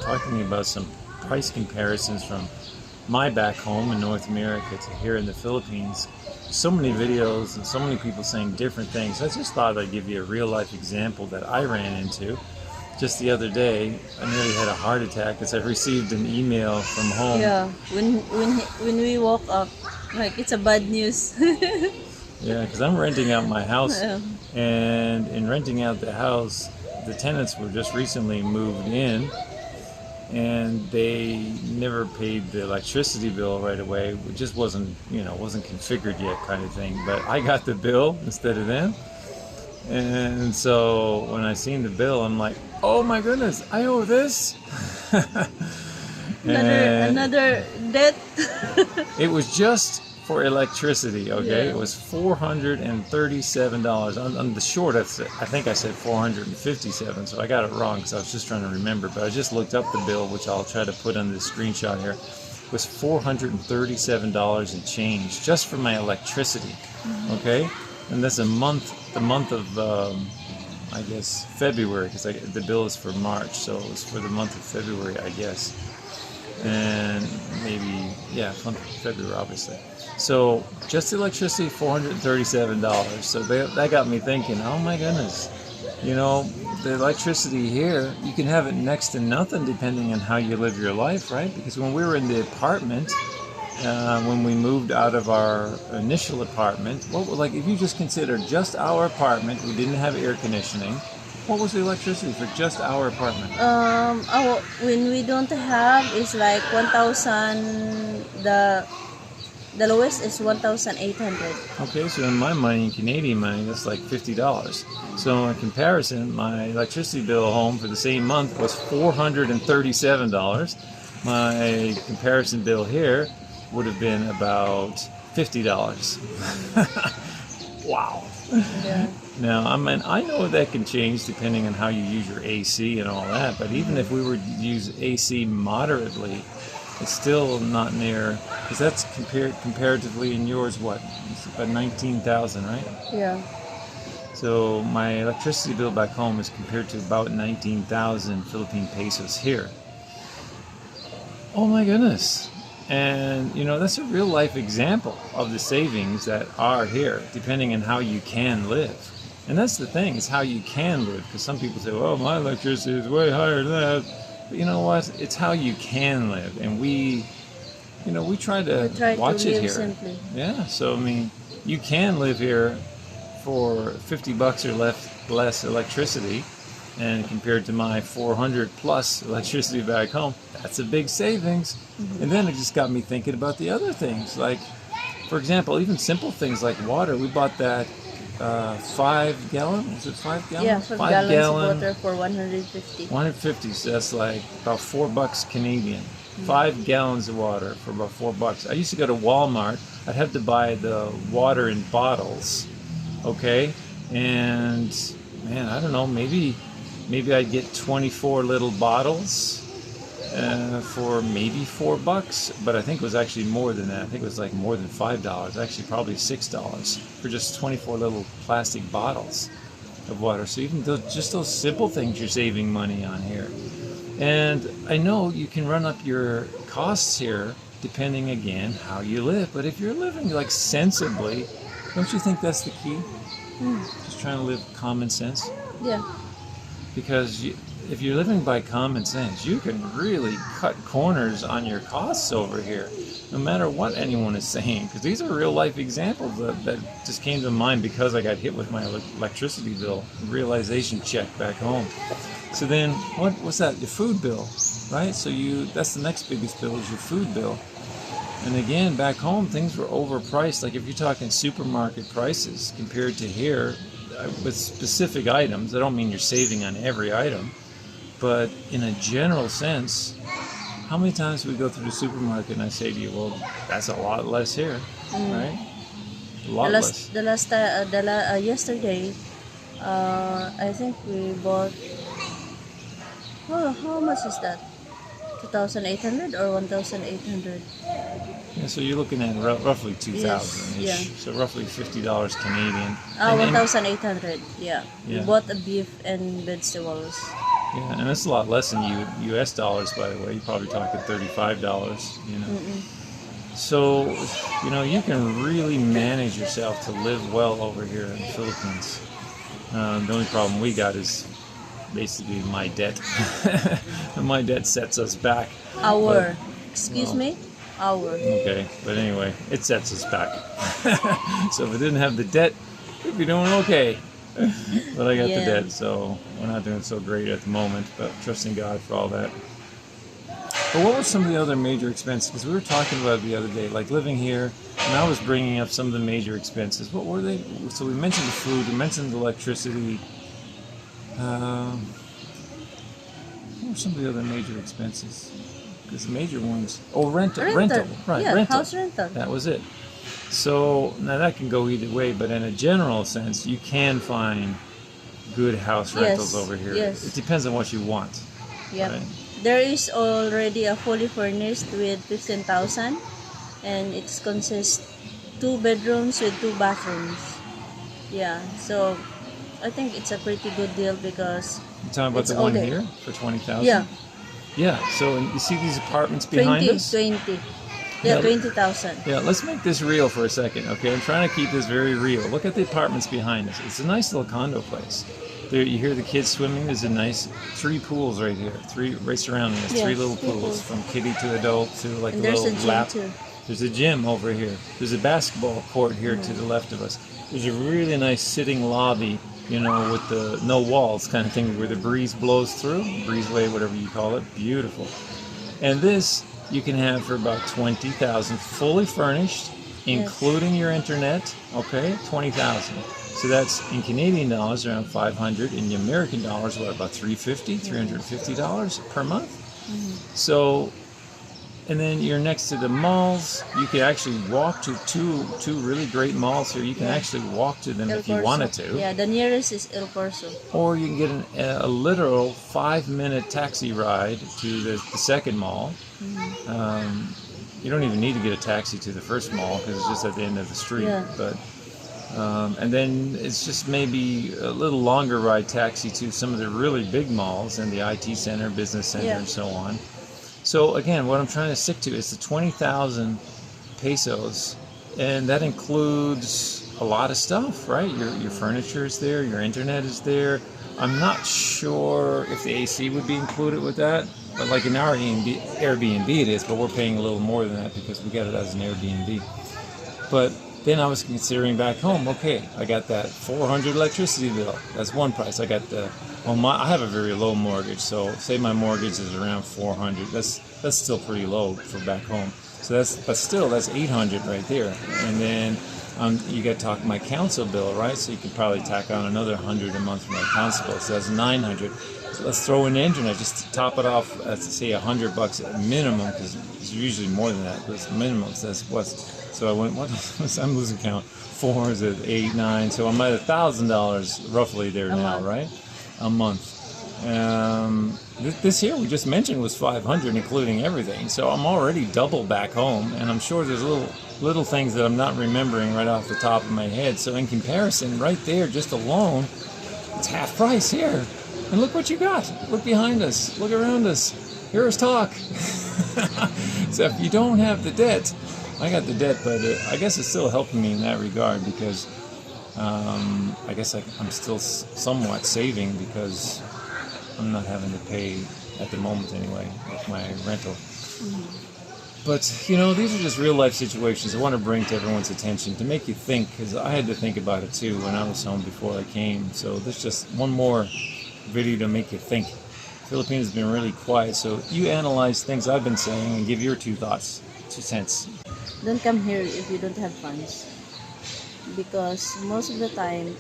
talking about some price comparisons from my back home in North America to here in the Philippines. So many videos and so many people saying different things. I just thought I'd give you a real life example that I ran into. Just the other day, I nearly had a heart attack because I received an email from home. Yeah, when we woke up, like it's a bad news. Yeah, because I'm renting out my house, Yeah. and in renting out the house, the tenants were just recently moved in, and they never paid the electricity bill right away. It just wasn't configured yet, kind of thing. But I got the bill instead of them, and so when I seen the bill, I'm like, oh my goodness, I owe this. Another debt. It was just for electricity, okay? Yeah. It was $437. On the short, I think I said 457, so I got it wrong because I was just trying to remember. But I just looked up the bill, which I'll try to put on the screenshot here. It was $437 and change just for my electricity, okay? And that's the month of I guess February, because the bill is for March, so it was for the month of February, I guess. And maybe, yeah, month of February, obviously. So just electricity, $437. So that got me thinking, oh my goodness, the electricity here, you can have it next to nothing depending on how you live your life, right? Because when we were in the apartment, when we moved out of our initial apartment, if you just consider just our apartment, we didn't have air conditioning. What was the electricity for just our apartment? When we don't have, it's like 1,000. The lowest is 1,800. Okay, so in my money, in Canadian money, that's like $50. So in comparison, my electricity bill home for the same month was $437. My comparison bill here would have been about $50. Wow. Yeah. Now, I know that can change depending on how you use your AC and all that, but even if we were to use AC moderately, it's still not near, because that's comparatively in yours, what? It's about 19,000, right? Yeah. So my electricity bill back home is compared to about 19,000 Philippine pesos here. Oh my goodness. And, that's a real life example of the savings that are here, depending on how you can live. And that's the thing, is how you can live. Because some people say, well, my electricity is way higher than that. But you know what? It's how you can live. And we try to watch it here. Simply. Yeah, so, you can live here for $50 or less electricity. And compared to my 400 plus electricity back home, that's a big savings. Mm-hmm. And then it just got me thinking about the other things. Like, for example, even simple things like water. We bought that 5 gallon. Was it 5 gallon? Yeah, 5 gallons of water for 150. 150. So that's like about $4 Canadian. Mm-hmm. 5 gallons of water for about $4. I used to go to Walmart. I'd have to buy the water in bottles. Okay, and man, I don't know. Maybe I'd get 24 little bottles for maybe $4, but I think it was actually more than that. I think it was like more than $5. Actually, probably $6 for just 24 little plastic bottles of water. So even those simple things, you're saving money on here. And I know you can run up your costs here depending, again, how you live. But if you're living like sensibly, don't you think that's the key? Just trying to live common sense. Yeah. Because if you're living by common sense, you can really cut corners on your costs over here, no matter what anyone is saying. Because these are real life examples that just came to mind because I got hit with my electricity bill, realization check back home. So then, what's that? Your food bill, right? So that's the next biggest bill is your food bill. And again, back home, things were overpriced. Like if you're talking supermarket prices compared to here, with specific items, I don't mean you're saving on every item, but in a general sense, how many times do we go through the supermarket and I say to you, well, that's a lot less here, right? A lot less. Yesterday, I think we bought, how much is that? 2,800 or 1,800? Yeah, so you're looking at roughly 2,000-ish. Yeah. So roughly $50 Canadian. 1,800. Yeah. We bought a beef and vegetables. Yeah, and it's a lot less than U.S. dollars, by the way. You're probably talking $35. You know. Mm-mm. So, you know, you can really manage yourself to live well over here in the Philippines. The only problem we got is basically my debt. My debt sets us back. Our, But, excuse well, me, our. okay, but anyway, it sets us back. So if we didn't have the debt, we'd be doing okay. But I got the Yeah. debt, so we're not doing so great at the moment, but trusting God for all that. But what were some of the other major expenses? Because we were talking about it the other day, like living here, and I was bringing up some of the major expenses. What were they? So we mentioned the food, we mentioned the electricity. What were some of the other major expenses? Because the major ones, oh, rental, right, Yeah, rental. house rental. That was it. So now that can go either way, but in a general sense, you can find good house rentals Yes, over here. yes. It depends on what you want. Yep. Right? There is already a fully furnished with 15,000, and it consists 2 bedrooms with 2 bathrooms. Yeah, so I think it's a pretty good deal because You talking about it's the all one there. here for 20,000? Yeah, Yeah. So you see these apartments behind 20, us? 20. Yeah, Yeah. 20,000. Yeah. Let's make this real for a second, okay? I'm trying to keep this very real. Look at the apartments behind us. It's a nice little condo place. There, you hear the kids swimming. There's a nice 3 pools right here. 3 right surrounding us. Yes, 3 little 3 pools pools. from kiddie to adult to like And a there's little a gym lap. too. There's a gym over here. There's a basketball court here to the left of us. There's a really nice sitting lobby, you know, with the no walls kind of thing where the breeze blows through, breezeway, whatever you call it. Beautiful. And this you can have for about 20,000, fully furnished, including your internet. Okay, 20,000. So that's in Canadian dollars around 500. In American dollars, what, about $350 per month? So, and then you're next to the malls. You could actually walk to two really great malls here. You can actually walk to them El if you Corso. wanted to. Yeah, the nearest is El Corso. Or you can get a literal 5-minute taxi ride to the second mall. You don't even need to get a taxi to the first mall because it's just at the end of the street. Yeah. But and then it's just maybe a little longer ride taxi to some of the really big malls and the IT center, business center, and so on. So again, what I'm trying to stick to is the 20,000 pesos, and that includes a lot of stuff, right? Your furniture is there, your internet is there. I'm not sure if the AC would be included with that, but like in our Airbnb it is, but we're paying a little more than that because we got it as an Airbnb. But then I was considering back home, okay, I got that 400 electricity bill. That's one price. I got I have a very low mortgage, so say my mortgage is around 400. That's still pretty low for back home. So that's 800 right there. And then you got to talk my council bill, right? So you can probably tack on another 100 a month for my council bill. So that's 900. So let's throw in the internet just to top it off. Let's say $100 at minimum, because it's usually more than that. But it's minimum. So that's what's. So I went. I'm losing count. 4 is at 8, 9. So I'm at $1,000 roughly there now, right? A month. This here we just mentioned was 500, including everything. So I'm already double back home, and I'm sure there's little things that I'm not remembering right off the top of my head. So in comparison, right there, just alone, it's half price here. And look what you got. Look behind us. Look around us. Hear us talk. So if you don't have the debt, I got the debt, but I guess it's still helping me in that regard because I guess I'm still somewhat saving because I'm not having to pay at the moment anyway with my rental. But, you know, these are just real life situations I want to bring to everyone's attention to make you think, because I had to think about it too when I was home before I came. So there's just one more video to make you think. Philippines has been really quiet, so you analyze things I've been saying and give your 2 cents. Don't come here if you don't have funds. Because most of the time,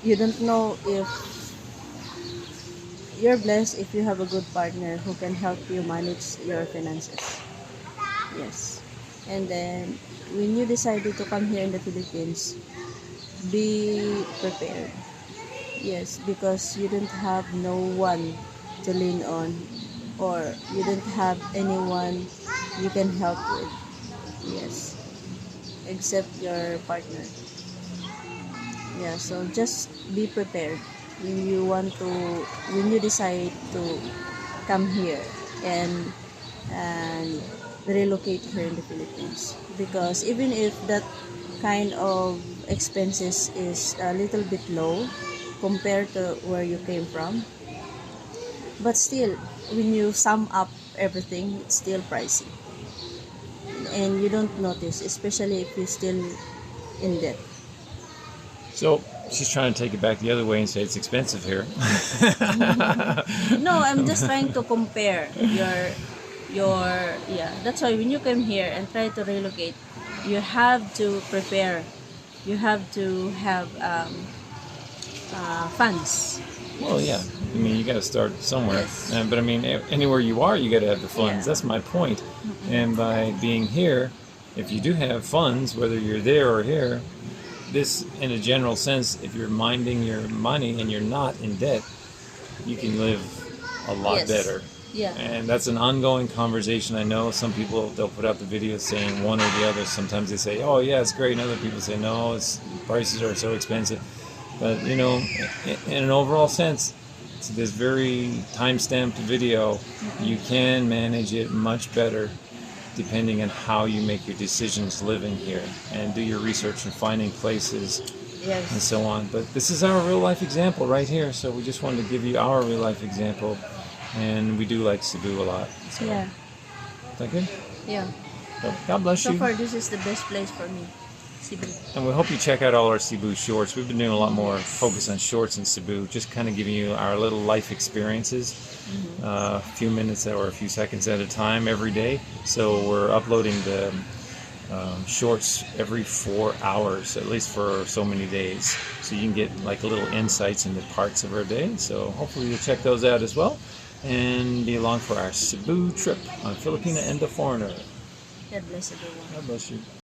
you don't know if you're blessed if you have a good partner who can help you manage your finances. Yes. And then, when you decided to come here in the Philippines, be prepared. Yes, because you don't have no one to lean on, or you don't have anyone you can help with. Yes, except your partner. Yeah, so just be prepared when you when you decide to come here and and relocate here in the Philippines. Because even if that kind of expenses is a little bit low compared to where you came from, but still, when you sum up everything, it's still pricey. And you don't notice, especially if you're still in debt. So she's trying to take it back the other way and say it's expensive here. No, I'm just trying to compare your yeah. That's why when you come here and try to relocate, you have to prepare. You have to have funds. Well, yeah. Yes. I mean, you got to start somewhere. Yes. But I mean, anywhere you are, you got to have the funds. Yeah. That's my point. And by being here, if you do have funds, whether you're there or here, this, in a general sense, if you're minding your money and you're not in debt, you can live a lot Yes. better. Yeah. And that's an ongoing conversation. I know some people, they'll put out the videos saying one or the other. Sometimes they say, oh yeah, it's great. And other people say, no, prices are so expensive. But you know, in an overall sense, it's this very time-stamped video. You can manage it much better depending on how you make your decisions living here and do your research and finding places and Yes. so on. But this is our real life example right here. So we just wanted to give you our real life example. And we do like Cebu a lot. So, Yeah. is that good? Yeah. So, God bless So you. far, this is the best place for me. Cebu. And we hope you check out all our Cebu shorts. We've been doing a lot more focus on shorts in Cebu, just kind of giving you our little life experiences, a few minutes or a few seconds at a time every day. So we're uploading the shorts every 4 hours, at least for so many days. So you can get like little insights into parts of our day. So hopefully you'll check those out as well and be along for our Cebu trip on Filipina and the Foreigner. God bless everyone. God bless you.